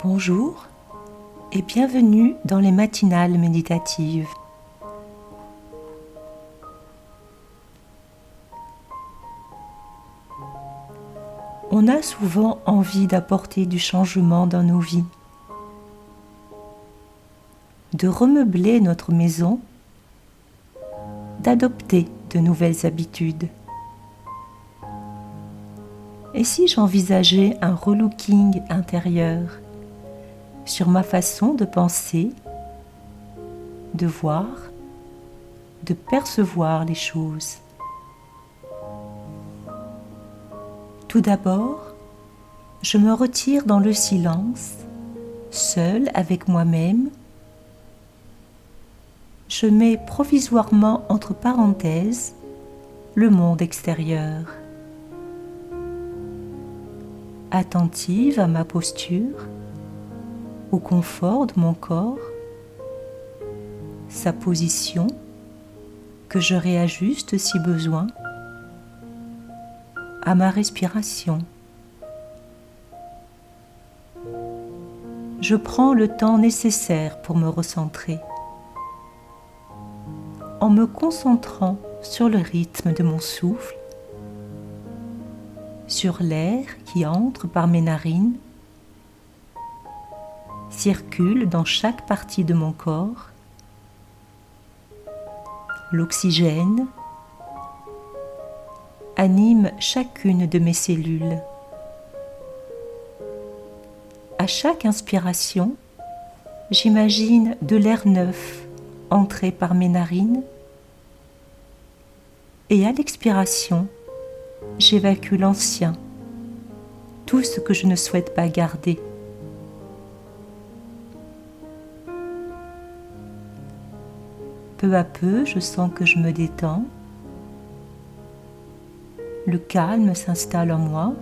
Bonjour et bienvenue dans les matinales méditatives. On a souvent envie d'apporter du changement dans nos vies, de remeubler notre maison, d'adopter de nouvelles habitudes. Et si j'envisageais un relooking intérieur sur ma façon de penser, de voir, de percevoir les choses? Tout d'abord, je me retire dans le silence, seule avec moi-même. Je mets provisoirement entre parenthèses le monde extérieur. Attentive à ma posture, au confort de mon corps, sa position, que je réajuste si besoin, à ma respiration. Je prends le temps nécessaire pour me recentrer, en me concentrant sur le rythme de mon souffle, sur l'air qui entre par mes narines, circule dans chaque partie de mon corps, l'oxygène anime chacune de mes cellules. À chaque inspiration, j'imagine de l'air neuf entrer par mes narines et à l'expiration, j'évacue l'ancien, tout ce que je ne souhaite pas garder. Peu à peu, je sens que je me détends. Le calme s'installe en moi.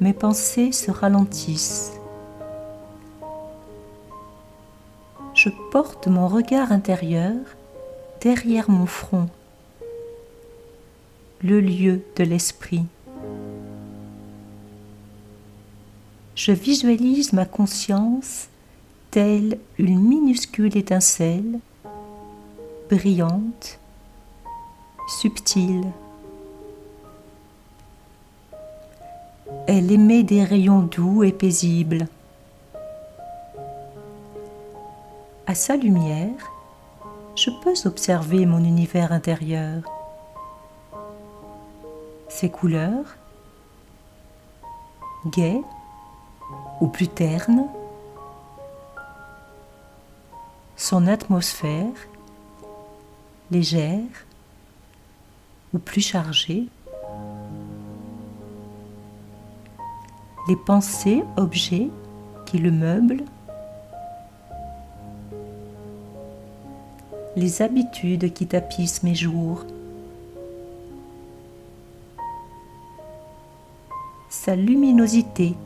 Mes pensées se ralentissent. Je porte mon regard intérieur derrière mon front, le lieu de l'esprit. Je visualise ma conscience telle une minuscule étincelle, brillante, subtile. Elle émet des rayons doux et paisibles. À sa lumière, je peux observer mon univers intérieur. Ses couleurs, gaies ou plus ternes, son atmosphère, légère ou plus chargée, les pensées, objets qui le meublent, les habitudes qui tapissent mes jours, sa luminosité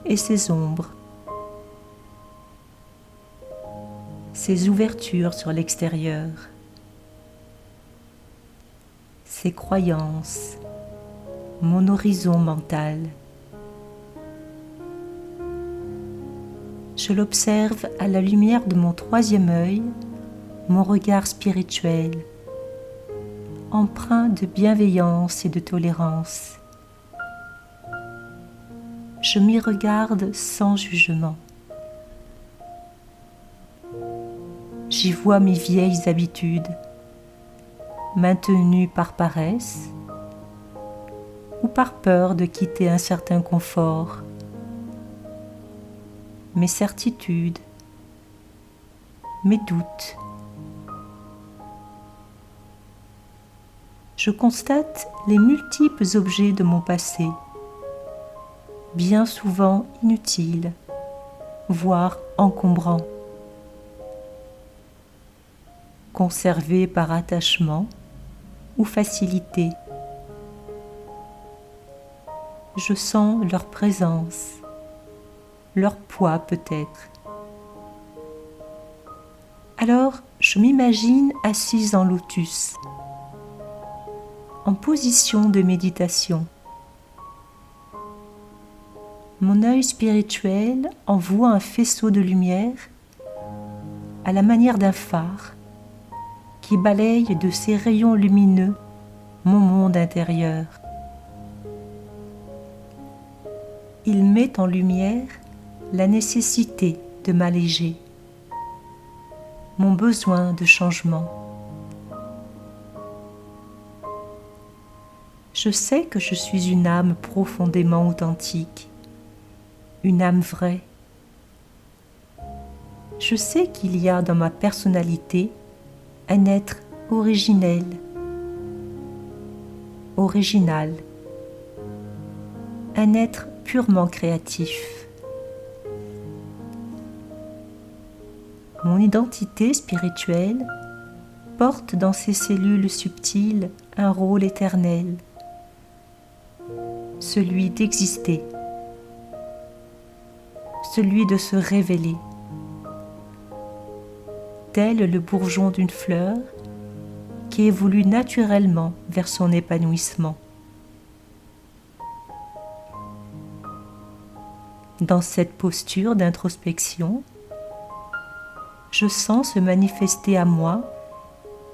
et ses ombres, ses ouvertures sur l'extérieur, ses croyances, mon horizon mental. Je l'observe à la lumière de mon troisième œil, mon regard spirituel, empreint de bienveillance et de tolérance. Je m'y regarde sans jugement. J'y vois mes vieilles habitudes, maintenues par paresse ou par peur de quitter un certain confort. Mes certitudes, mes doutes. Je constate les multiples objets de mon passé, bien souvent inutiles, voire encombrants, conservés par attachement ou facilité. Je sens leur présence, leur poids peut-être. Alors, je m'imagine assise en lotus, en position de méditation. Mon œil spirituel envoie un faisceau de lumière à la manière d'un phare qui balaye de ses rayons lumineux mon monde intérieur. Il met en lumière la nécessité de m'alléger, mon besoin de changement. Je sais que je suis une âme profondément authentique, une âme vraie. Je sais qu'il y a dans ma personnalité un être originel, original, un être purement créatif. Mon identité spirituelle porte dans ses cellules subtiles un rôle éternel, celui d'exister, celui de se révéler, tel le bourgeon d'une fleur qui évolue naturellement vers son épanouissement. Dans cette posture d'introspection, je sens se manifester à moi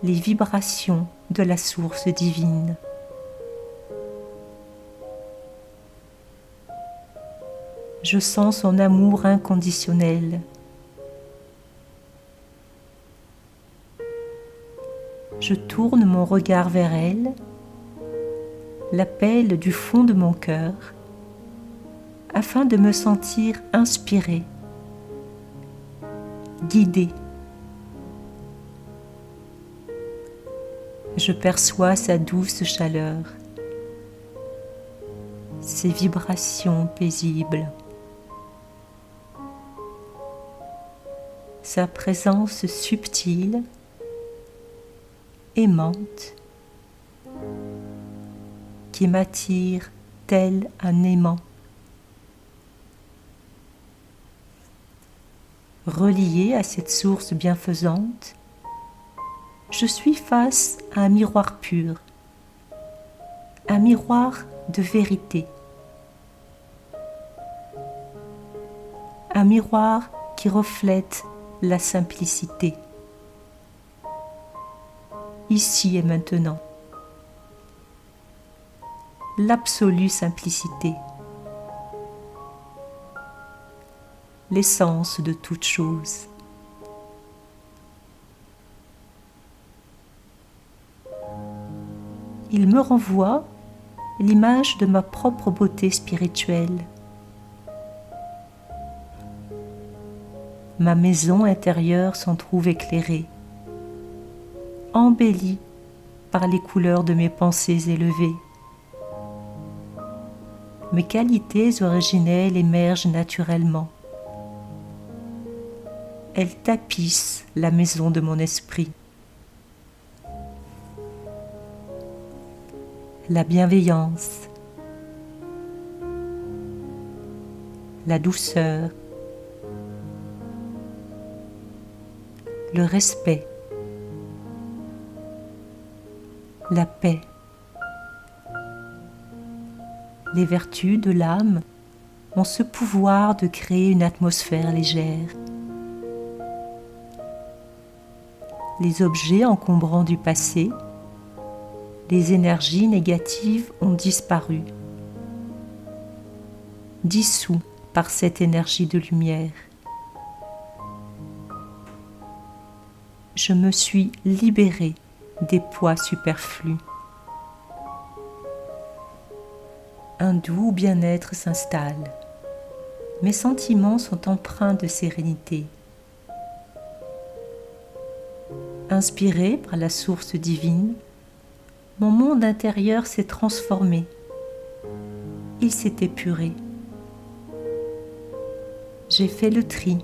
les vibrations de la source divine. Je sens son amour inconditionnel. Je tourne mon regard vers elle, l'appelle du fond de mon cœur, afin de me sentir inspirée, guidée. Je perçois sa douce chaleur, ses vibrations paisibles, sa présence subtile, aimante, qui m'attire tel un aimant. Reliée à cette source bienfaisante, je suis face à un miroir pur, un miroir de vérité, un miroir qui reflète la simplicité, ici et maintenant, l'absolue simplicité, l'essence de toute chose. Il me renvoie l'image de ma propre beauté spirituelle. Ma maison intérieure s'en trouve éclairée, embellie par les couleurs de mes pensées élevées. Mes qualités originelles émergent naturellement. Elles tapissent la maison de mon esprit. La bienveillance, la douceur, le respect, la paix. Les vertus de l'âme ont ce pouvoir de créer une atmosphère légère. Les objets encombrants du passé, les énergies négatives ont disparu, dissous par cette énergie de lumière. Je me suis libérée des poids superflus. Un doux bien-être s'installe. Mes sentiments sont empreints de sérénité. Inspiré par la source divine, mon monde intérieur s'est transformé. Il s'est épuré. J'ai fait le tri,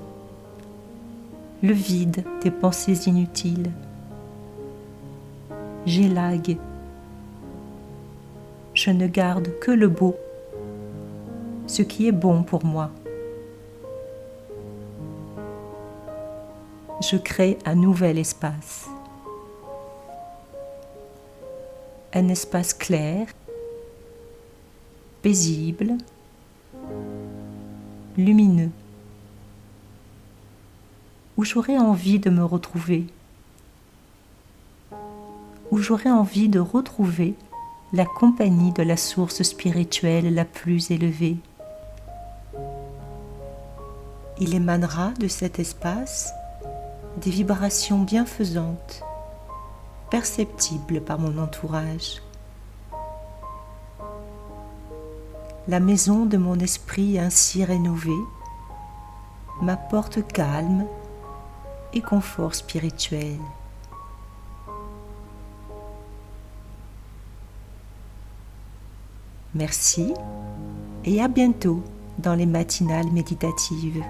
le vide des pensées inutiles. J'élague. Je ne garde que le beau, ce qui est bon pour moi. Je crée un nouvel espace. Un espace clair, paisible, lumineux, où j'aurais envie de me retrouver, où j'aurais envie de retrouver la compagnie de la source spirituelle la plus élevée. Il émanera de cet espace des vibrations bienfaisantes, perceptibles par mon entourage. La maison de mon esprit ainsi rénovée m'apporte calme et confort spirituel. Merci et à bientôt dans les matinales méditatives.